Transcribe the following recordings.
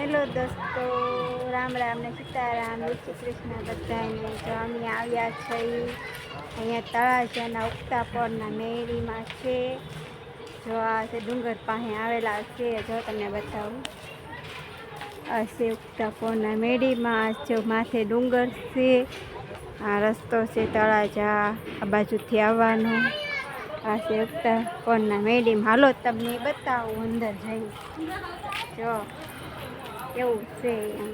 Hello દોસ્તો, રામ રામ ને સીતારામ, જય શ્રી કૃષ્ણ બધાને. જો અમે આવ્યા છીએ અહીંયા તળાજાના ઉગતા પરના મેળીમાં છે. જો આ છે ડુંગર પાસે આવેલા છે. જો તમને બતાવું, આ છે ઉગતા પરના મેળીમાં. જો માથે ડુંગર છે, આ રસ્તો છે તળાજા આ બાજુથી આવવાનો. આ છે ઉગતા પરના મેળીમાં. હાલો તમને બતાવું અંદર જઈ. જો કેવું છે એમ.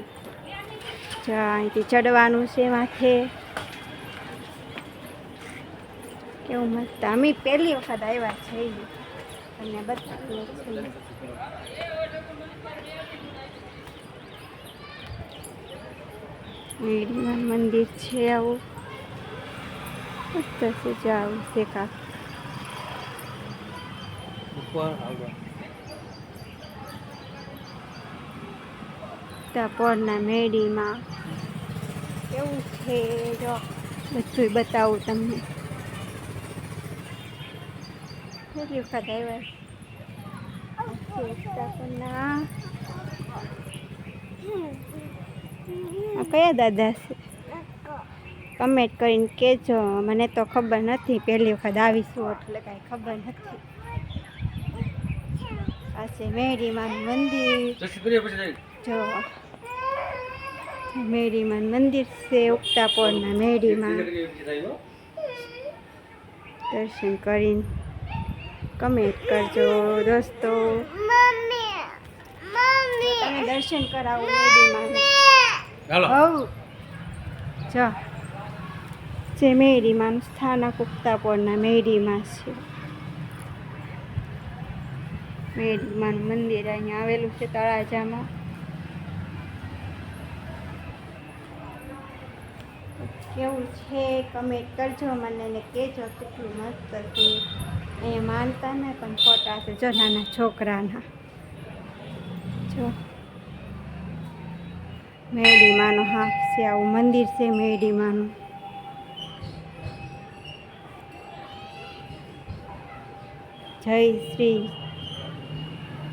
જો અહીંથી ચડવાનું છે માથે. કેવું મસ્ત. અમે પહેલી વખત આવ્યા છીએ, તમને બતાવીએ છીએ. મેળીમાં મંદિર છે આવું મસ્ત છે. જો આવું છે કાંક. પરના મેળીમાં કેવું છે જો બધું બતાવું તમને. કેટલી વખત આવ્યા. કયા દાદા છે કમેન્ટ કરીને કહેજો. મને તો ખબર નથી, પહેલી વખત આવીશું એટલે કાંઈ ખબર નથી. આ છે મેળીમાં મંદિર. જો મેળીમાં મંદિર છે ઉગતા પરના મેળીમાં. દર્શન કરીને કમેન્ટ કરજો દોસ્તો. તમે દર્શન કરાવો મેળીમાં. જો જે મેળીમાં સ્થાનક ઉગતા પરના મેળીમાં છે. મેળીમાં મંદિર અહીંયા આવેલું છે તળાજામાં. કેવું છે કમેન્ટ કરજો મને ને કહેજો કેટલું મસ્ત છે. અહીંયા માનતા ને પણ ફોટા છે જો નાના છોકરાના. જો મેળીમાનો હાથ છે, આવું મંદિર છે મેળીમાનું. જય શ્રી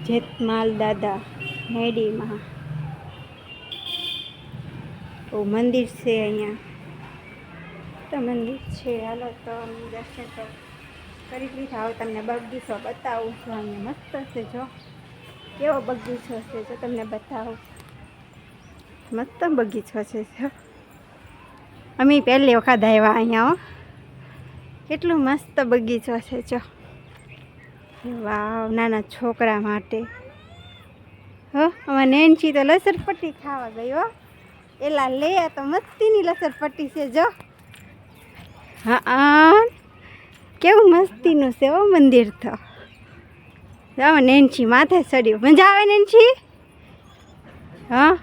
જેતમાલ દાદા મેળીમાં. તો મંદિર છે અહીંયા તો મંદિર છે. હાલો તો દર્શન કરી લીધા. હવે તમને બગીચો બતાવું છું. અહીંયા મસ્ત છે. જો કેવો બગીચો છે, જો તમને બતાવું. મસ્ત બગીચો છે. જો અમે પહેલી વખત આવ્યા અહીંયા. કેટલું મસ્ત બગીચો છે. જો વાવ, નાના છોકરા માટે. અમારે નેન્સી તો લસરપટ્ટી ખાવા ગયો. એલા લે, તો મસ્તીની લસરપટ્ટી છે. જો હા, કેવું મસ્તીનું છે હો મંદિર તો. જાઓ નેન્સી માથે ચડ્યું. મજા આવે નેન્સી? હા,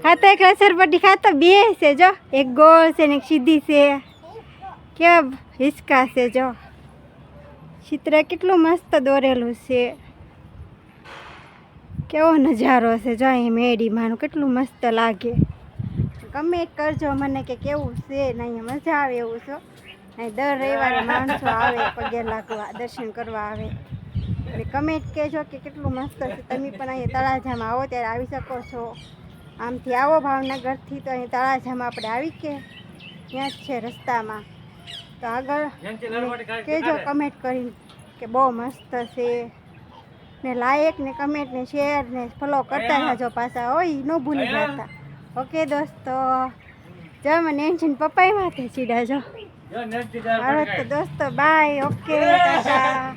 ખાતો એક લસરપટ્ટી ખાતો. બે છે જો, એક ગોળ છે ને એક સીધી છે. કેવા હિસકા છે. જો ચિત્ર કેટલું મસ્ત દોરેલું છે. કેવો નજારો છે. જો અહીં મેળીમાંનું કેટલું મસ્ત લાગે. કમેન્ટ કરજો મને કે કેવું છે ને. અહીંયા મજા આવે એવું છો. અહીં દર રવિવારે માણસો આવે પગે લાગવા, દર્શન કરવા આવે. એટલે કમેન્ટ કહેજો કે કેટલું મસ્ત છે. તમે પણ અહીંયા તળાજામાં આવો ત્યારે આવી શકો છો. આમથી આવો ભાવનગરથી તો અહીં તળાજામાં આપણે આવી કે ત્યાં જ છે રસ્તામાં. તો આગળ કહેજો કમેન્ટ કરીને કે બહુ મસ્ત છે ને. લાઈક ને કમેન્ટ ને શેર ને ફોલો કરતા જજો પાછા. હોય ન ભૂલી જતા. ઓકે દોસ્તો, જો મને નેન્સીને પપ્પાએ માથે ચીડા. જો હાલો તો દોસ્તો બાય. Okay tata.